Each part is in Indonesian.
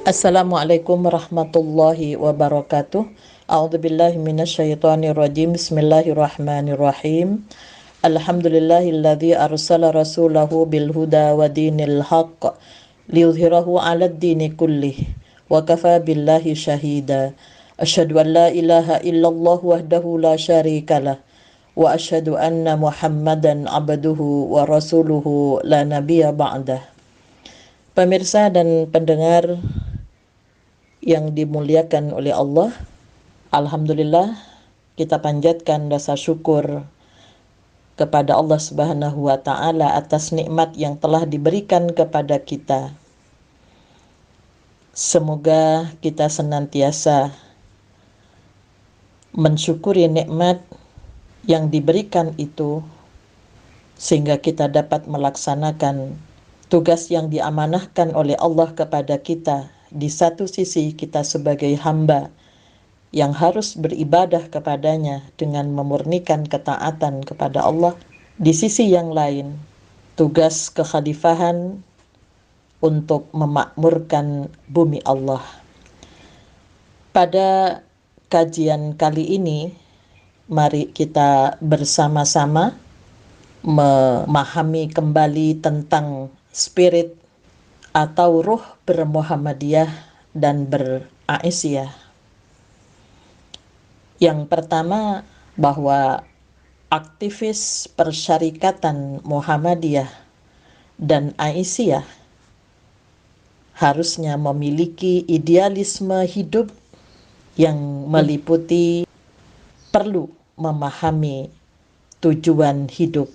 Assalamualaikum warahmatullahi wabarakatuh. A'udzubillahi minasyaitonirrajim. Bismillahirrahmanirrahim. Alhamdulillahilladzi arsala rasulahu bil huda wa dinil haqq liyudhhirahu 'alad dini kullih wa kafa billahi syahida. Asyhadu an la ilaha illallah wahdahu la syarikalah wa asyhadu anna Muhammadan abduhu wa rasuluhu la nabiyya ba'dah. Pemirsa dan pendengar yang dimuliakan oleh Allah, alhamdulillah kita panjatkan rasa syukur kepada Allah Subhanahu wa taala atas nikmat yang telah diberikan kepada kita. Semoga kita senantiasa mensyukuri nikmat yang diberikan itu sehingga kita dapat melaksanakan tugas yang diamanahkan oleh Allah kepada kita. Di satu sisi kita sebagai hamba yang harus beribadah kepadanya dengan memurnikan ketaatan kepada Allah. Di sisi yang lain, tugas kekhalifahan untuk memakmurkan bumi Allah. Pada kajian kali ini, mari kita bersama-sama memahami kembali tentang spirit atau ruh bermuhammadiyah dan beraisyah. Yang pertama, bahwa aktivis persyarikatan Muhammadiyah dan Aisyah harusnya memiliki idealisme hidup yang meliputi perlu memahami tujuan hidup.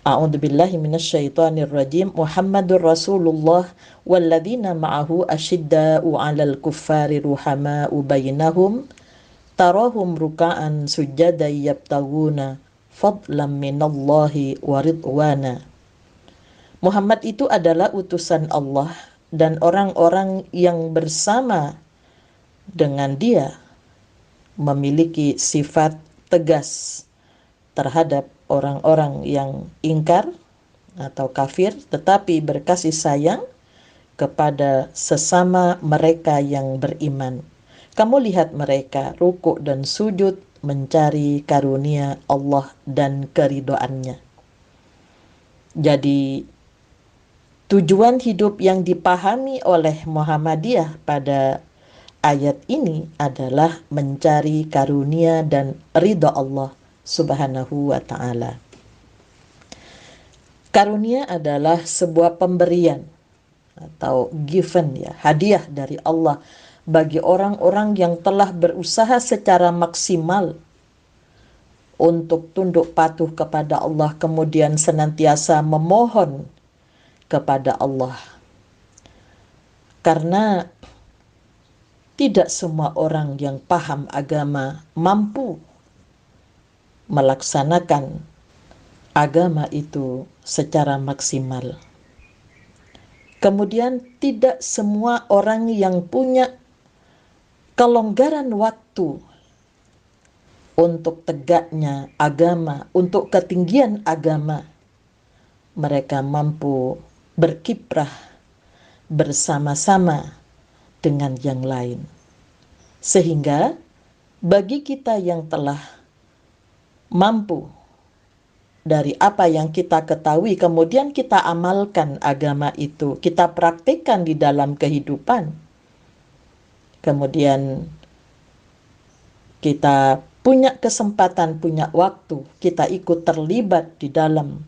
A'udzubillahi minasyaitonirrajim. Muhammadur Rasulullah walladzina ma'ahu asyidda'u 'alal kuffari ruhama'u bainahum tarahum ruka'an sujjadan yabtaguna fadlan minallahi wa ridwana. Muhammad itu adalah utusan Allah dan orang-orang yang bersama dengan dia memiliki sifat tegas terhadap orang-orang yang ingkar atau kafir, tetapi berkasih sayang kepada sesama mereka yang beriman. Kamu lihat mereka rukuk dan sujud mencari karunia Allah dan keridhoannya. Jadi tujuan hidup yang dipahami oleh Muhammadiyah pada ayat ini adalah mencari karunia dan ridha Allah Subhanahu wa ta'ala. Karunia adalah sebuah pemberian atau given, hadiah dari Allah bagi orang-orang yang telah berusaha secara maksimal untuk tunduk patuh kepada Allah, kemudian senantiasa memohon kepada Allah. Karena tidak semua orang yang paham agama mampu melaksanakan agama itu secara maksimal. Kemudian tidak semua orang yang punya kelonggaran waktu untuk tegaknya agama, untuk ketinggian agama, mereka mampu berkiprah bersama-sama dengan yang lain. Sehingga bagi kita yang telah mampu dari apa yang kita ketahui, kemudian kita amalkan agama itu, kita praktikkan di dalam kehidupan, kemudian kita punya kesempatan, punya waktu, kita ikut terlibat di dalam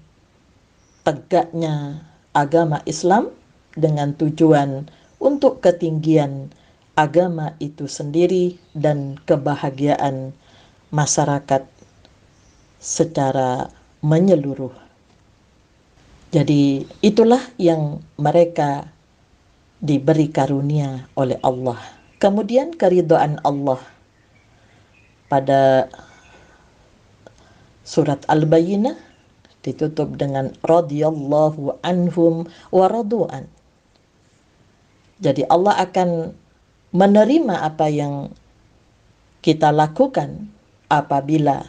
tegaknya agama Islam dengan tujuan untuk ketinggian agama itu sendiri dan kebahagiaan masyarakat secara menyeluruh. Jadi itulah yang mereka diberi karunia oleh Allah. Kemudian keridhaan Allah pada surat Al-Bayyinah ditutup dengan radhiyallahu anhum wa radu'an. Jadi Allah akan menerima apa yang kita lakukan apabila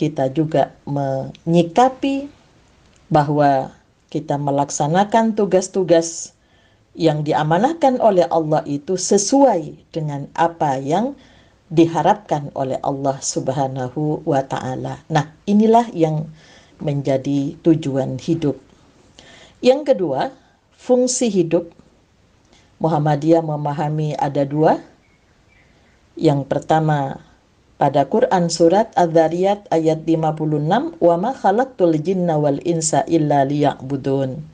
kita juga menyikapi bahwa kita melaksanakan tugas-tugas yang diamanahkan oleh Allah itu sesuai dengan apa yang diharapkan oleh Allah Subhanahu wa Ta'ala. Nah, inilah yang menjadi tujuan hidup. Yang kedua, fungsi hidup. Muhammadiyah memahami ada dua. Yang pertama, pada Quran surat Adz-Dzariyat ayat 56, "Wa ma khalaqtul jinna wal insa illa liya'budun."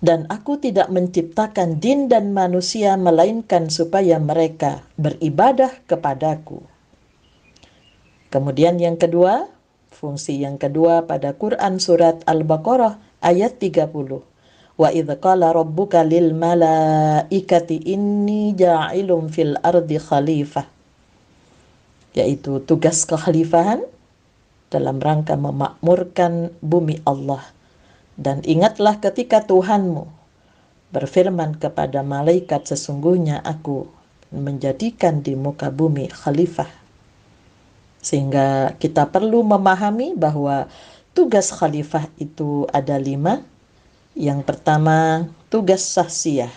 Dan aku tidak menciptakan jin dan manusia melainkan supaya mereka beribadah kepadaku. Kemudian yang kedua, fungsi yang kedua pada Quran surat Al-Baqarah ayat 30. Wa idz qala rabbuka lil malaikati inni ja'ilun fil ardi khalifah. Yaitu tugas kekhalifahan dalam rangka memakmurkan bumi Allah. Dan ingatlah ketika Tuhanmu berfirman kepada malaikat, sesungguhnya aku menjadikan di muka bumi khalifah. Sehingga kita perlu memahami bahwa tugas khalifah itu ada 5. Yang pertama, tugas sahsiah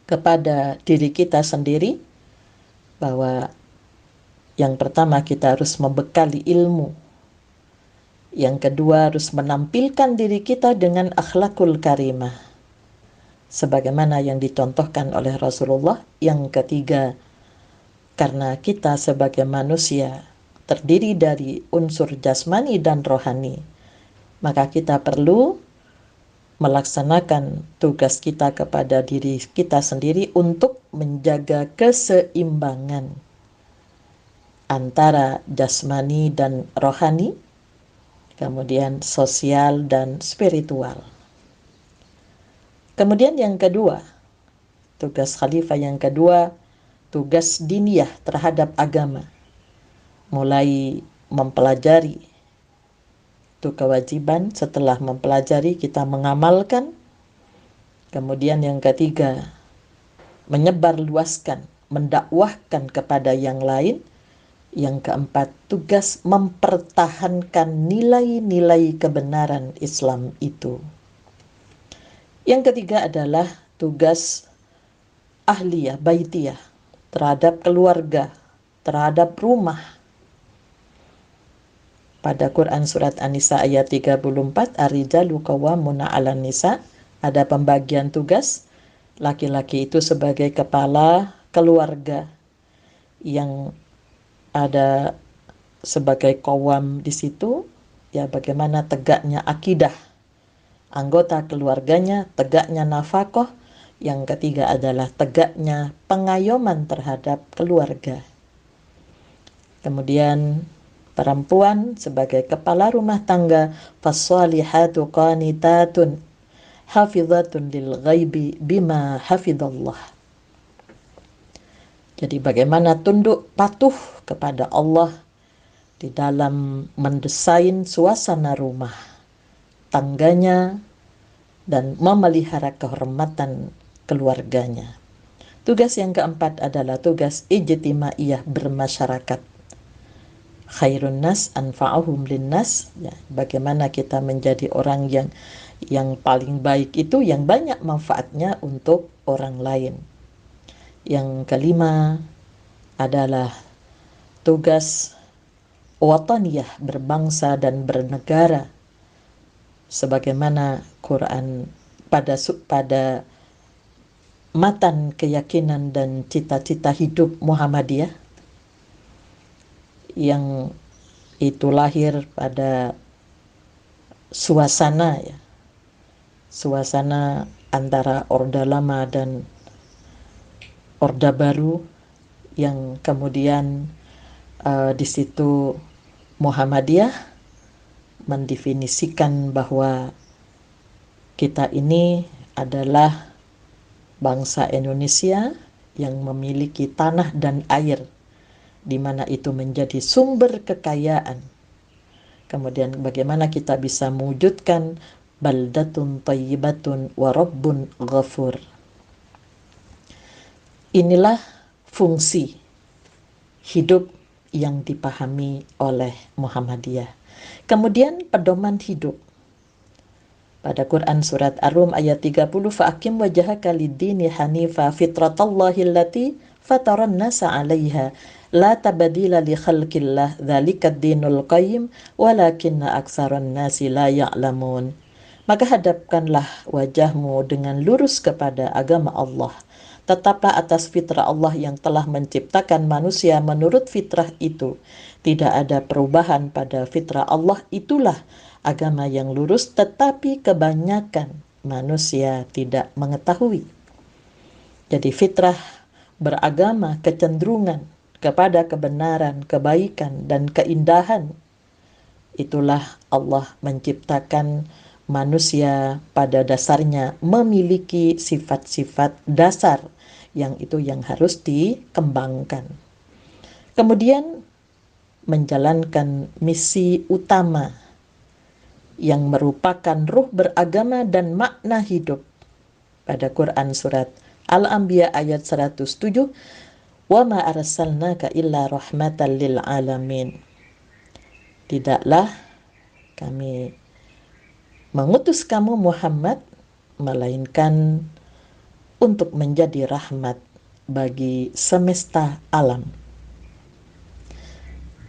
kepada diri kita sendiri, bahwa yang pertama kita harus membekali ilmu. Yang kedua, harus menampilkan diri kita dengan akhlakul karimah, sebagaimana yang dicontohkan oleh Rasulullah. Yang ketiga, karena kita sebagai manusia terdiri dari unsur jasmani dan rohani, maka kita perlu melaksanakan tugas kita kepada diri kita sendiri untuk menjaga keseimbangan antara jasmani dan rohani, kemudian sosial dan spiritual. Kemudian yang kedua, tugas khalifah yang kedua, tugas diniyah terhadap agama. Mulai mempelajari, itu kewajiban. Setelah mempelajari, kita mengamalkan. Kemudian yang ketiga, menyebarluaskan, mendakwahkan kepada yang lain. Yang keempat, tugas mempertahankan nilai-nilai kebenaran Islam itu. Yang ketiga adalah tugas ahliyah, baitiyah, terhadap keluarga, terhadap rumah. Pada Quran surat An-Nisa ayat 34, "Ar-rijalu qawwamuna 'alan nisa", ada pembagian tugas. Laki-laki itu sebagai kepala keluarga, yang ada sebagai qawwam di situ, ya bagaimana tegaknya akidah anggota keluarganya, tegaknya nafkah. Yang ketiga adalah tegaknya pengayoman terhadap keluarga. Kemudian perempuan sebagai kepala rumah tangga, "Fassalihatu qanitatun hafizatun lil ghaibi bima hafidallah." Jadi bagaimana tunduk patuh kepada Allah di dalam mendesain suasana rumah tangganya dan memelihara kehormatan keluarganya. Tugas yang keempat adalah tugas ijtimaiyah, bermasyarakat. Khairun nas anfa'uhum linnas, ya, bagaimana kita menjadi orang yang paling baik itu yang banyak manfaatnya untuk orang lain. Yang kelima adalah tugas wataniyah, berbangsa dan bernegara, sebagaimana Quran pada matan keyakinan dan cita-cita hidup Muhammadiyah, yang itu lahir pada suasana antara Orde Lama dan Orde Baru, yang kemudian di situ Muhammadiyah mendefinisikan bahwa kita ini adalah bangsa Indonesia yang memiliki tanah dan air, di mana itu menjadi sumber kekayaan. Kemudian bagaimana kita bisa mewujudkan baldatun thayyibatun wa rabbun ghafur. Inilah fungsi hidup yang dipahami oleh Muhammadiyah. Kemudian pedoman hidup. Pada Quran surat Ar-Rum ayat 30, fa'akim wajhaka lid-dini hanifa fitratallahi allati fataran nasa 'alaiha la tabdila li khalqillah dzalikad dinul qayyim walakinna aktsaran nasi la ya'lamun. Maka hadapkanlah wajahmu dengan lurus kepada agama Allah. Tetaplah atas fitrah Allah yang telah menciptakan manusia menurut fitrah itu. Tidak ada perubahan pada fitrah Allah, itulah agama yang lurus, tetapi kebanyakan manusia tidak mengetahui. Jadi fitrah beragama, kecenderungan kepada kebenaran, kebaikan, dan keindahan. Itulah Allah menciptakan manusia pada dasarnya memiliki sifat-sifat dasar yang itu yang harus dikembangkan. Kemudian menjalankan misi utama yang merupakan ruh beragama dan makna hidup. Pada Quran surat Al-Anbiya ayat 107, "Wa ma arsalnaka illa rahmatan lil alamin." Tidaklah kami mengutus kamu Muhammad melainkan untuk menjadi rahmat bagi semesta alam.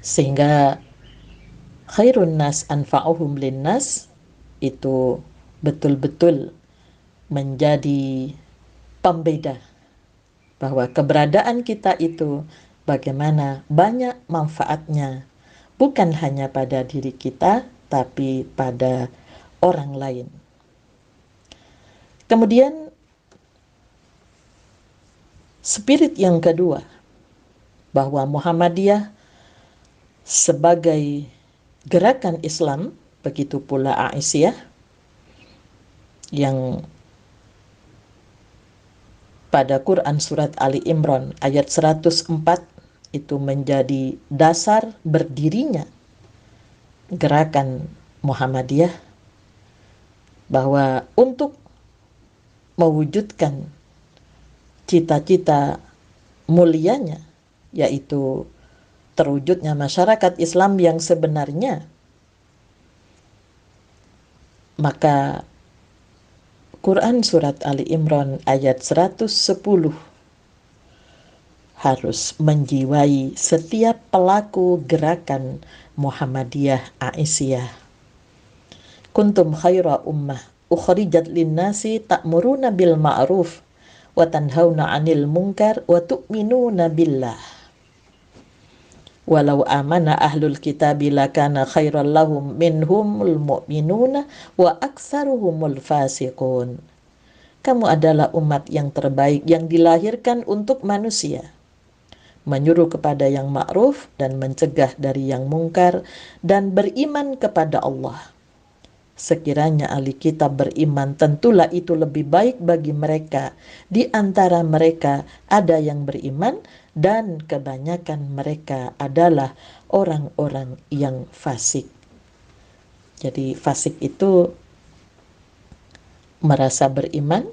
Sehingga khairun nas anfa'uhum linnas itu betul-betul menjadi pembeda bahwa keberadaan kita itu bagaimana banyak manfaatnya, bukan hanya pada diri kita tapi pada orang lain. Kemudian spirit yang kedua, bahwa Muhammadiyah sebagai gerakan Islam, begitu pula Aisyah yang pada Quran surat Ali Imran ayat 104 itu menjadi dasar berdirinya gerakan Muhammadiyah, bahwa untuk mewujudkan cita-cita mulianya, yaitu terwujudnya masyarakat Islam yang sebenarnya, maka Quran surat Ali Imran ayat 110 harus menjiwai setiap pelaku gerakan Muhammadiyah Aisyah. Kuntum khaira ummah ukhrijat linnasi ta'muruna bil ma'ruf wa tanhauna 'anil munkar wa tu'minuna billah. Walau amana ahlul kitabi lakana khairan lahum minhumul mu'minuna wa aktsaruhumul fasiqun. Kamu adalah umat yang terbaik yang dilahirkan untuk manusia, menyuruh kepada yang ma'ruf dan mencegah dari yang mungkar, dan beriman kepada Allah. Sekiranya ahli kitab beriman, tentulah itu lebih baik bagi mereka. Di antara mereka ada yang beriman, dan kebanyakan mereka adalah orang-orang yang fasik. Jadi fasik itu merasa beriman,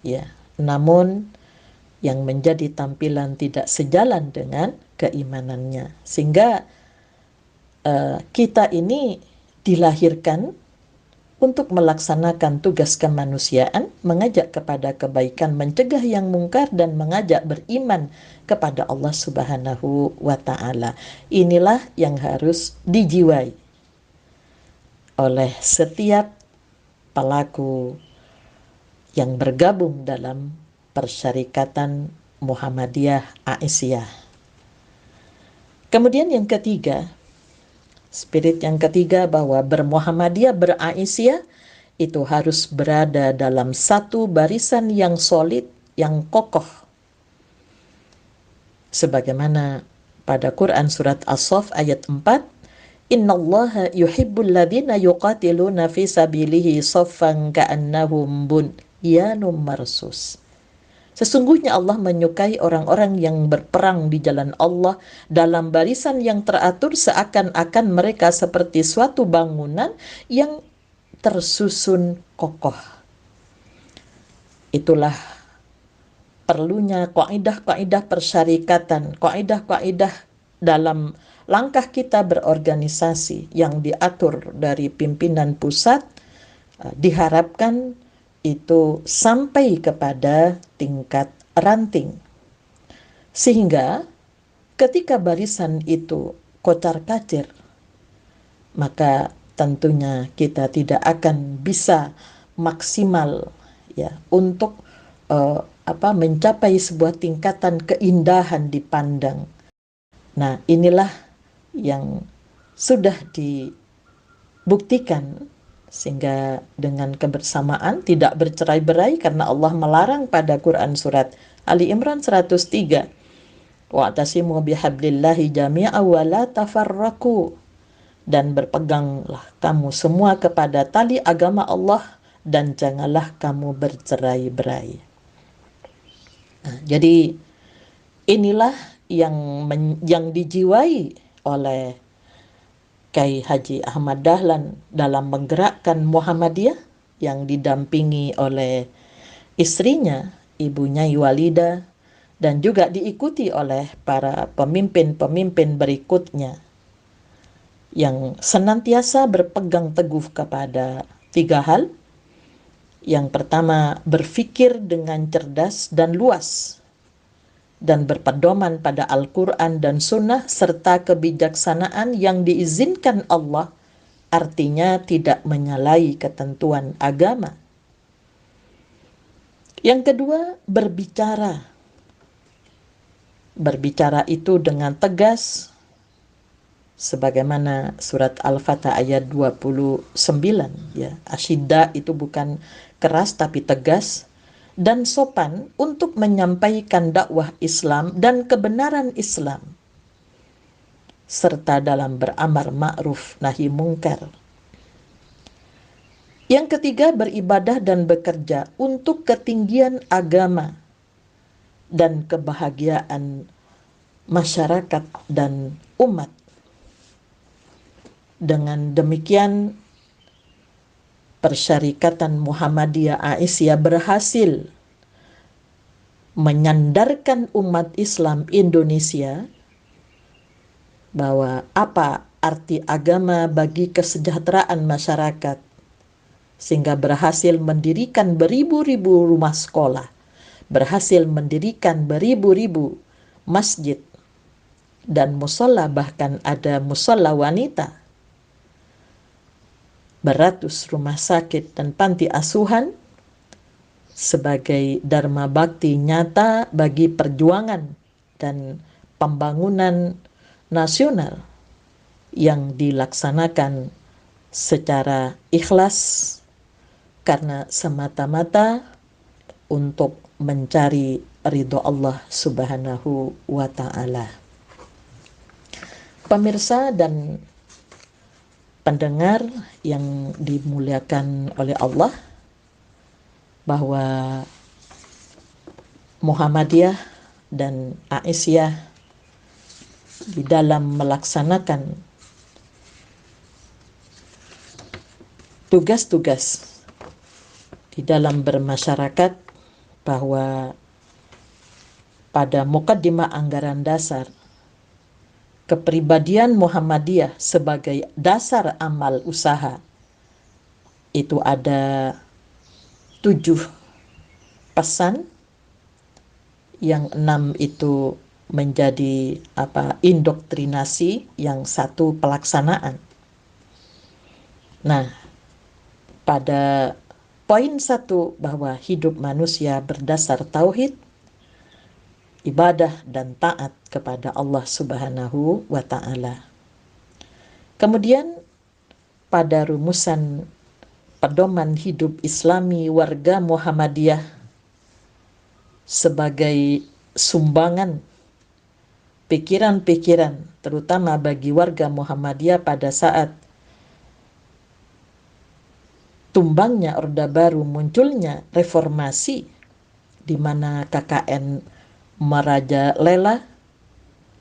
ya, namun yang menjadi tampilan tidak sejalan dengan keimanannya. Sehingga kita ini dilahirkan untuk melaksanakan tugas kemanusiaan, mengajak kepada kebaikan, mencegah yang mungkar, dan mengajak beriman kepada Allah Subhanahu wa Ta'ala. Inilah yang harus dijiwai oleh setiap pelaku yang bergabung dalam Persyarikatan Muhammadiyah Aisyah. Kemudian yang ketiga, spirit yang ketiga, bahwa bermuhammadiyah, beraisyah itu harus berada dalam satu barisan yang solid, yang kokoh. Sebagaimana pada Quran surat As-Saff ayat 4, "Innallaha yuhibbul ladzina yuqatiluna fi sabilihi saffan ka'annahum bunyanun marsus." Sesungguhnya Allah menyukai orang-orang yang berperang di jalan Allah dalam barisan yang teratur, seakan-akan mereka seperti suatu bangunan yang tersusun kokoh. Itulah perlunya kaidah-kaidah persyarikatan, kaidah-kaidah dalam langkah kita berorganisasi yang diatur dari pimpinan pusat diharapkan itu sampai kepada tingkat ranting. Sehingga ketika barisan itu kocar-kacir, maka tentunya kita tidak akan bisa maksimal ya untuk mencapai sebuah tingkatan keindahan dipandang. Nah, inilah yang sudah dibuktikan sehingga dengan kebersamaan tidak bercerai-berai karena Allah melarang pada Quran surat Ali Imran 103, wa'tasimu bihablillahi jami'a wa la tafarraqu, dan berpeganglah kamu semua kepada tali agama Allah dan janganlah kamu bercerai-berai. Nah, jadi inilah yang dijiwai oleh Kiai Haji Ahmad Dahlan dalam menggerakkan Muhammadiyah yang didampingi oleh istrinya, Ibu Nyai Walida, dan juga diikuti oleh para pemimpin-pemimpin berikutnya yang senantiasa berpegang teguh kepada 3 hal. Yang pertama, berpikir dengan cerdas dan luas dan berpedoman pada Al-Quran dan Sunnah serta kebijaksanaan yang diizinkan Allah, artinya tidak menyalahi ketentuan agama. Yang kedua, berbicara. Berbicara itu dengan tegas, sebagaimana surat Al-Fatah ayat 29 ya. Asyidda itu bukan keras tapi tegas dan sopan untuk menyampaikan dakwah Islam dan kebenaran Islam, serta dalam beramar ma'ruf nahi mungkar. Yang ketiga, beribadah dan bekerja untuk ketinggian agama dan kebahagiaan masyarakat dan umat. Dengan demikian, Persyarikatan Muhammadiyah Aisyah berhasil menyandarkan umat Islam Indonesia bahwa apa arti agama bagi kesejahteraan masyarakat, sehingga berhasil mendirikan beribu-ribu rumah sekolah, berhasil mendirikan beribu-ribu masjid dan musola, bahkan ada musola wanita, beratus rumah sakit dan panti asuhan sebagai dharma bakti nyata bagi perjuangan dan pembangunan nasional yang dilaksanakan secara ikhlas karena semata-mata untuk mencari ridho Allah Subhanahu wa ta'ala. Pemirsa dan pendengar yang dimuliakan oleh Allah, bahwa Muhammadiyah dan Aisyah di dalam melaksanakan tugas-tugas di dalam bermasyarakat, bahwa pada mukaddimah anggaran dasar kepribadian Muhammadiyah sebagai dasar amal usaha itu ada 7 pesan, yang 6 itu menjadi indoktrinasi, yang 1 pelaksanaan. Nah, pada poin 1 bahwa hidup manusia berdasar tauhid, ibadah dan taat kepada Allah Subhanahu wa ta'ala. Kemudian pada rumusan pedoman hidup Islami warga Muhammadiyah sebagai sumbangan pikiran-pikiran terutama bagi warga Muhammadiyah pada saat tumbangnya Orde Baru, munculnya reformasi di mana KKN merajalela,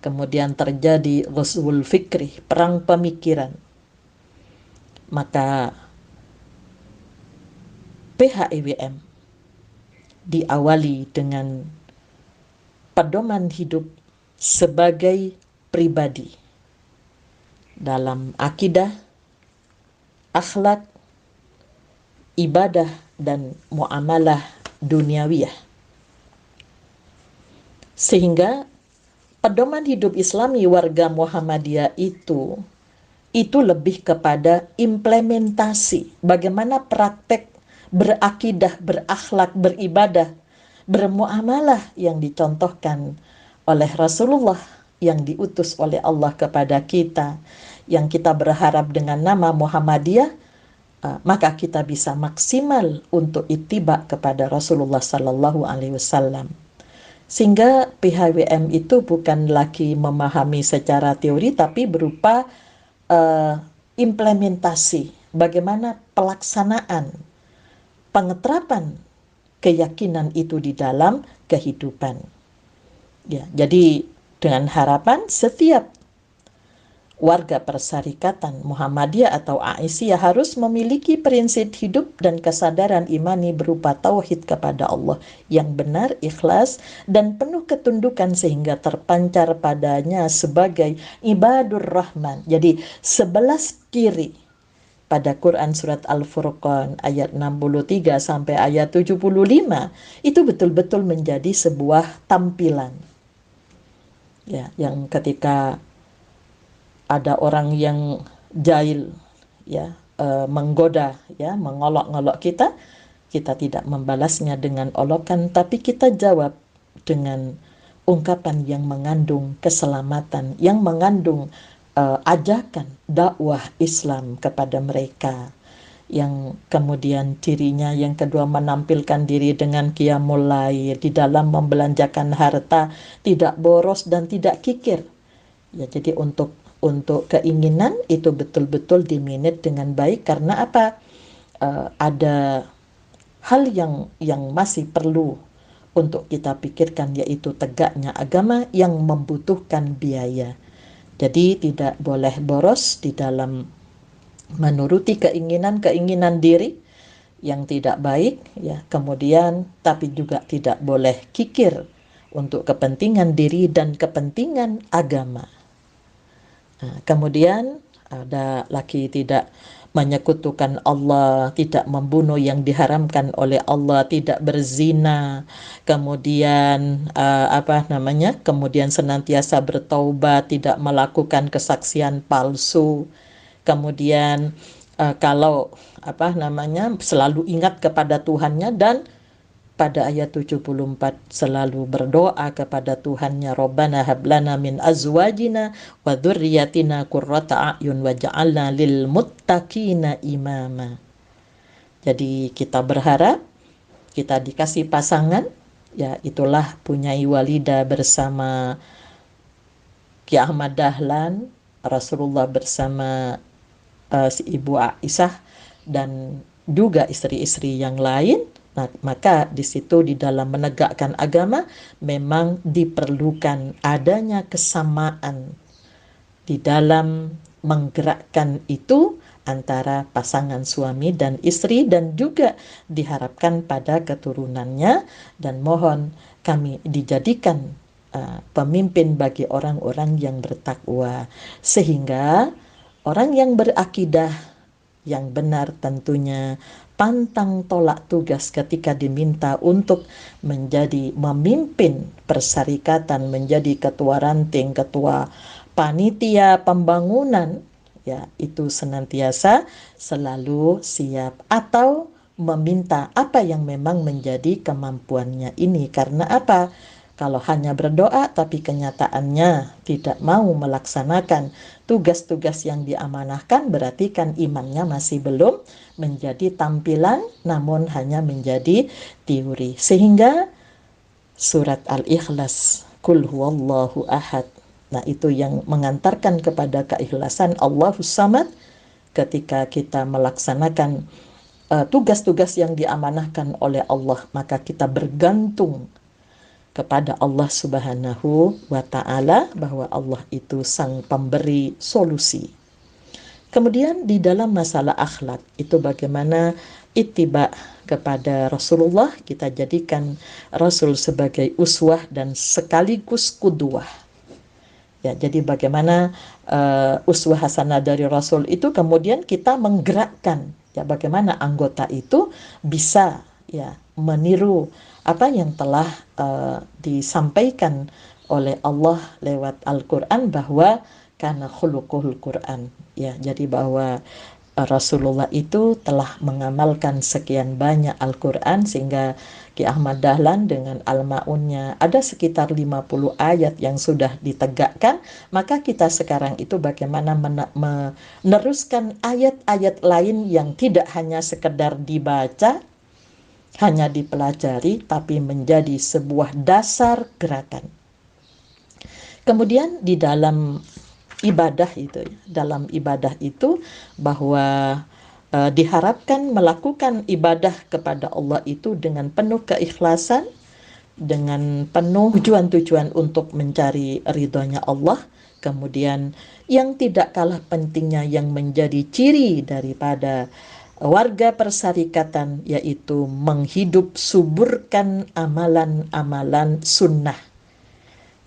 kemudian terjadi ghazwul fikri, perang pemikiran. Maka PHIWM diawali dengan pedoman hidup sebagai pribadi dalam akidah, akhlak, ibadah dan muamalah duniawiyah. Sehingga pedoman hidup Islami warga Muhammadiyah itu lebih kepada implementasi bagaimana praktek berakidah, berakhlak, beribadah, bermuamalah yang dicontohkan oleh Rasulullah yang diutus oleh Allah kepada kita, yang kita berharap dengan nama Muhammadiyah, maka kita bisa maksimal untuk ittiba kepada Rasulullah Sallallahu Alaihi Wasallam. Sehingga PHWM itu bukan lagi memahami secara teori, tapi berupa implementasi, bagaimana pelaksanaan, pengeterapan keyakinan itu di dalam kehidupan. Ya, jadi dengan harapan setiap warga persyarikatan Muhammadiyah atau Aisyah harus memiliki prinsip hidup dan kesadaran imani berupa tauhid kepada Allah yang benar, ikhlas, dan penuh ketundukan sehingga terpancar padanya sebagai ibadur rahman. Jadi 11 ciri pada Quran surat Al-Furqan ayat 63 sampai ayat 75 itu betul-betul menjadi sebuah tampilan. Ya, yang ketika ada orang yang jahil, ya, menggoda, ya, mengolok-olok kita, kita tidak membalasnya dengan olokan, tapi kita jawab dengan ungkapan yang mengandung keselamatan, yang mengandung ajakan dakwah Islam kepada mereka. Yang kemudian cirinya yang kedua menampilkan diri dengan qiyamul lail, di dalam membelanjakan harta tidak boros dan tidak kikir. Ya, jadi untuk keinginan itu betul-betul dimanage dengan baik, karena apa? Ada hal yang masih perlu untuk kita pikirkan, yaitu tegaknya agama yang membutuhkan biaya. Jadi tidak boleh boros di dalam menuruti keinginan diri yang tidak baik, ya. Kemudian tapi juga tidak boleh kikir untuk kepentingan diri dan kepentingan agama. Nah, kemudian ada lagi tidak menyekutukan Allah, tidak membunuh yang diharamkan oleh Allah, tidak berzina, kemudian kemudian senantiasa bertaubat, tidak melakukan kesaksian palsu, kemudian kalau selalu ingat kepada Tuhannya, dan pada ayat 74 selalu berdoa kepada Tuhannya, Rabbana hablana min azwajina wa dzurriyyatina qurrata a'yun waj'alna lil muttaqina imama. Jadi kita berharap kita dikasih pasangan, ya itulah Punyai Walida bersama Ki Ahmad Dahlan, Rasulullah bersama si Ibu Aisyah, dan juga istri-istri yang lain. Nah, maka di situ di dalam menegakkan agama memang diperlukan adanya kesamaan di dalam menggerakkan itu antara pasangan suami dan istri, dan juga diharapkan pada keturunannya, dan mohon kami dijadikan pemimpin bagi orang-orang yang bertakwa, sehingga orang yang berakidah yang benar tentunya pantang tolak tugas ketika diminta untuk menjadi memimpin persyarikatan, menjadi ketua ranting, ketua panitia pembangunan, ya itu senantiasa selalu siap atau meminta apa yang memang menjadi kemampuannya ini. Karena apa? Kalau hanya berdoa tapi kenyataannya tidak mau melaksanakan tugas-tugas yang diamanahkan, berarti kan imannya masih belum menjadi tampilan, namun hanya menjadi teori. Sehingga surat Al-Ikhlas, Qul huwallahu ahad, nah itu yang mengantarkan kepada keikhlasan Allahus Samad ketika kita melaksanakan tugas-tugas yang diamanahkan oleh Allah, maka kita bergantung kepada Allah Subhanahu wa Ta'ala, bahwa Allah itu sang pemberi solusi. Kemudian di dalam masalah akhlak itu bagaimana ittiba kepada Rasulullah, kita jadikan Rasul sebagai uswah dan sekaligus qudwah. Ya, jadi bagaimana uswah hasanah dari Rasul itu kemudian kita menggerakkan, Ya, bagaimana anggota itu bisa ya meniru apa yang telah disampaikan oleh Allah lewat Al-Quran, bahwa karena khuluquhul Quran, ya, jadi bahwa Rasulullah itu telah mengamalkan sekian banyak Al-Quran, sehingga Ki Ahmad Dahlan dengan Al-Ma'unnya ada sekitar 50 ayat yang sudah ditegakkan. Maka kita sekarang itu bagaimana meneruskan ayat-ayat lain yang tidak hanya sekedar dibaca, hanya dipelajari, tapi menjadi sebuah dasar gerakan. Kemudian di dalam ibadah itu, bahwa diharapkan melakukan ibadah kepada Allah itu dengan penuh keikhlasan, dengan penuh tujuan-tujuan untuk mencari ridhonya Allah. Kemudian yang tidak kalah pentingnya yang menjadi ciri daripada warga persyarikatan, yaitu menghidup suburkan amalan-amalan sunnah.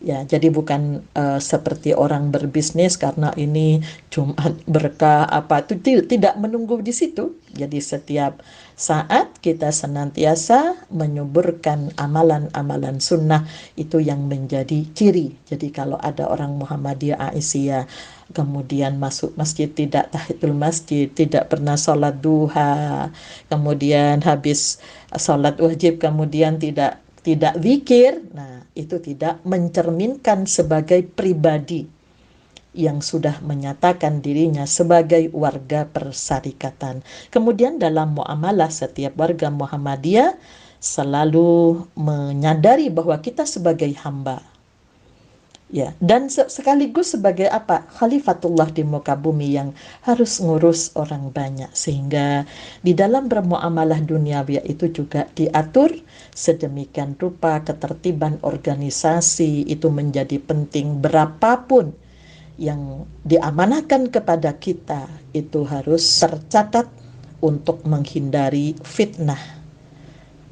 Ya, jadi bukan seperti orang berbisnis karena ini Jumat berkah apa itu, tidak menunggu di situ. Jadi setiap saat kita senantiasa menyuburkan amalan-amalan sunnah, itu yang menjadi ciri. Jadi kalau ada orang Muhammadiyah Aisyah kemudian masuk masjid tidak tahiyatul masjid, tidak pernah sholat duha, kemudian habis sholat wajib kemudian tidak zikir, nah itu tidak mencerminkan sebagai pribadi yang sudah menyatakan dirinya sebagai warga persyarikatan. Kemudian dalam muamalah, setiap warga Muhammadiyah selalu menyadari bahwa kita sebagai hamba, ya, dan sekaligus sebagai apa? Khalifatullah di muka bumi yang harus ngurus orang banyak, sehingga di dalam bermuamalah duniawi itu juga diatur sedemikian rupa ketertiban organisasi itu menjadi penting. Berapapun yang diamanahkan kepada kita itu harus tercatat untuk menghindari fitnah.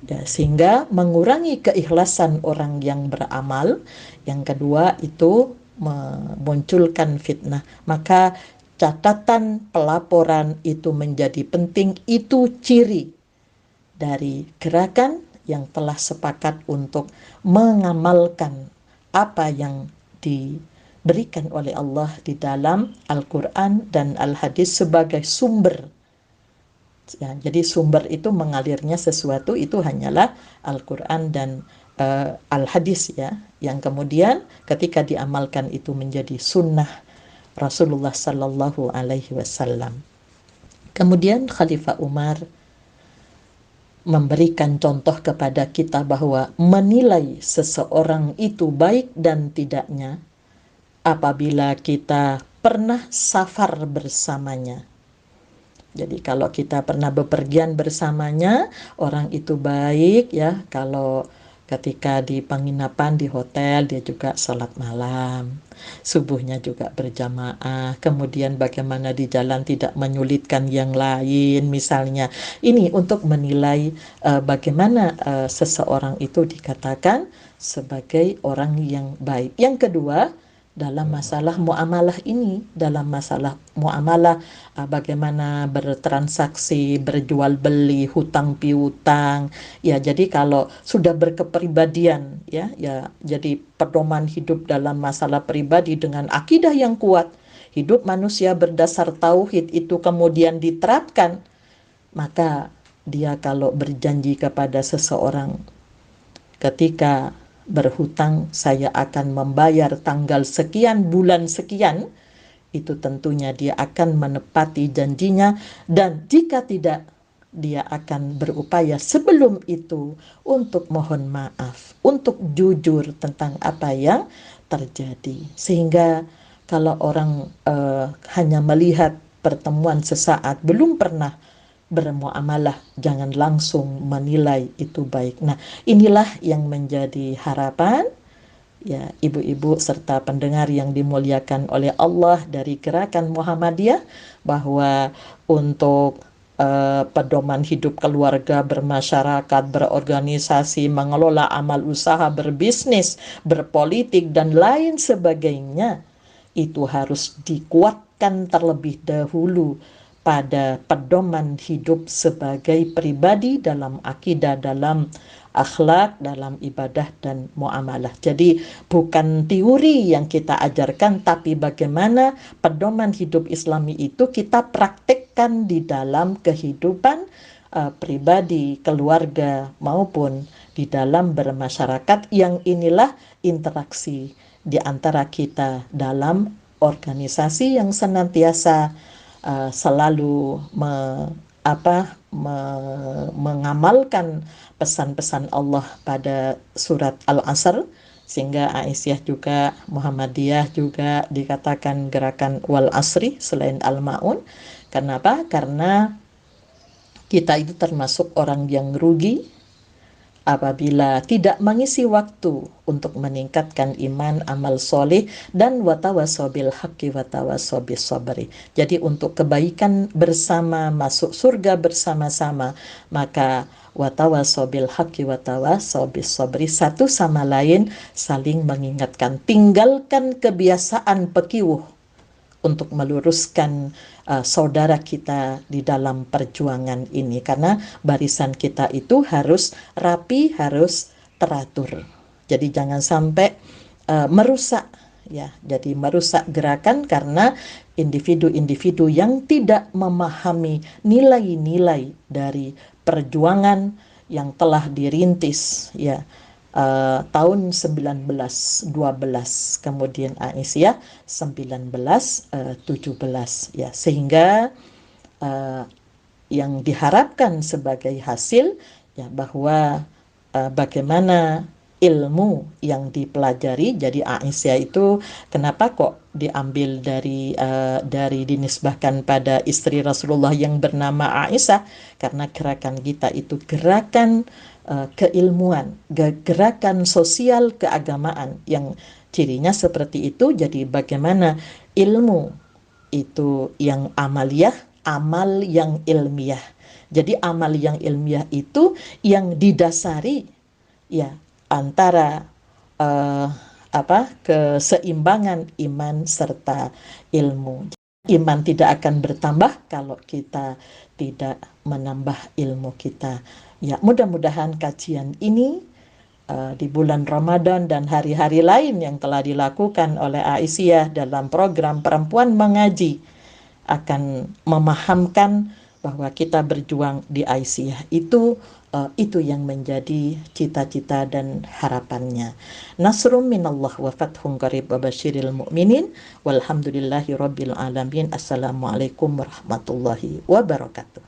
Ya, sehingga mengurangi keikhlasan orang yang beramal. Yang kedua itu memunculkan fitnah. Maka catatan pelaporan itu menjadi penting. Itu ciri dari gerakan yang telah sepakat untuk mengamalkan apa yang diberikan oleh Allah di dalam Al-Quran dan Al-Hadis sebagai sumber. Ya, jadi sumber itu mengalirnya sesuatu itu hanyalah Al-Quran dan Al-Hadis, ya, yang kemudian ketika diamalkan itu menjadi sunnah Rasulullah Sallallahu Alaihi Wasallam. Kemudian Khalifah Umar memberikan contoh kepada kita bahwa menilai seseorang itu baik dan tidaknya apabila kita pernah safar bersamanya. Jadi kalau kita pernah bepergian bersamanya, orang itu baik, ya. Kalau ketika di penginapan di hotel, dia juga sholat malam, subuhnya juga berjamaah, kemudian bagaimana di jalan tidak menyulitkan yang lain misalnya. Ini untuk menilai bagaimana seseorang itu dikatakan sebagai orang yang baik. Yang kedua, dalam masalah muamalah ini, bagaimana bertransaksi, berjual beli, hutang piutang, ya. Jadi kalau sudah berkepribadian, ya, jadi pedoman hidup dalam masalah pribadi dengan akidah yang kuat, hidup manusia berdasar tauhid itu kemudian diterapkan, maka dia kalau berjanji kepada seseorang, ketika berhutang saya akan membayar tanggal sekian bulan sekian, itu tentunya dia akan menepati janjinya. Dan jika tidak, dia akan berupaya sebelum itu untuk mohon maaf, untuk jujur tentang apa yang terjadi. Sehingga kalau orang hanya melihat pertemuan sesaat, belum pernah bermuamalah, jangan langsung menilai itu baik. Nah, inilah yang menjadi harapan, ya, ibu-ibu serta pendengar yang dimuliakan oleh Allah dari gerakan Muhammadiyah, bahwa untuk pedoman hidup keluarga, bermasyarakat, berorganisasi, mengelola amal usaha, berbisnis, berpolitik, dan lain sebagainya, itu harus dikuatkan terlebih dahulu pada pedoman hidup sebagai pribadi dalam akidah, dalam akhlak, dalam ibadah dan muamalah. Jadi bukan teori yang kita ajarkan, tapi bagaimana pedoman hidup Islami itu kita praktekkan di dalam kehidupan pribadi, keluarga, maupun di dalam bermasyarakat, yang inilah interaksi di antara kita dalam organisasi yang senantiasa selalu mengamalkan pesan-pesan Allah pada surat Al-Asr, sehingga Aisyah juga, Muhammadiyah juga dikatakan gerakan wal asri selain Al-Ma'un. Kenapa? Karena kita itu termasuk orang yang rugi apabila tidak mengisi waktu untuk meningkatkan iman, amal soleh, dan watawasobil haqqi watawasobis sabri. Jadi untuk kebaikan bersama, masuk surga bersama-sama, maka watawasobil haqqi watawasobis sabri, satu sama lain saling mengingatkan. Tinggalkan kebiasaan pekiwuh untuk meluruskan saudara kita di dalam perjuangan ini, karena barisan kita itu harus rapi, harus teratur. Jadi jangan sampai merusak, ya. Jadi merusak gerakan karena individu-individu yang tidak memahami nilai-nilai dari perjuangan yang telah dirintis, ya, tahun 1912, kemudian Aisyah 1917, ya, sehingga yang diharapkan sebagai hasil, ya, bahwa bagaimana ilmu yang dipelajari. Jadi Aisyah itu kenapa kok diambil dari dinisbahkan pada istri Rasulullah yang bernama Aisyah? Karena gerakan kita itu gerakan keilmuan, gerakan sosial keagamaan yang cirinya seperti itu. Jadi bagaimana ilmu itu yang amaliyah, amal yang ilmiah. Jadi amal yang ilmiah itu yang didasari, ya, antara keseimbangan iman serta ilmu. Iman tidak akan bertambah kalau kita tidak menambah ilmu kita. Ya, mudah-mudahan kajian ini di bulan Ramadan dan hari-hari lain yang telah dilakukan oleh Aisyah dalam program Perempuan Mengaji akan memahamkan bahwa kita berjuang di Aisyah itu yang menjadi cita-cita dan harapannya. Nasrum minallah wa fathun qarib wa basyiril mu'minin walhamdulillahi rabbil alamin. Assalamualaikum warahmatullahi wabarakatuh.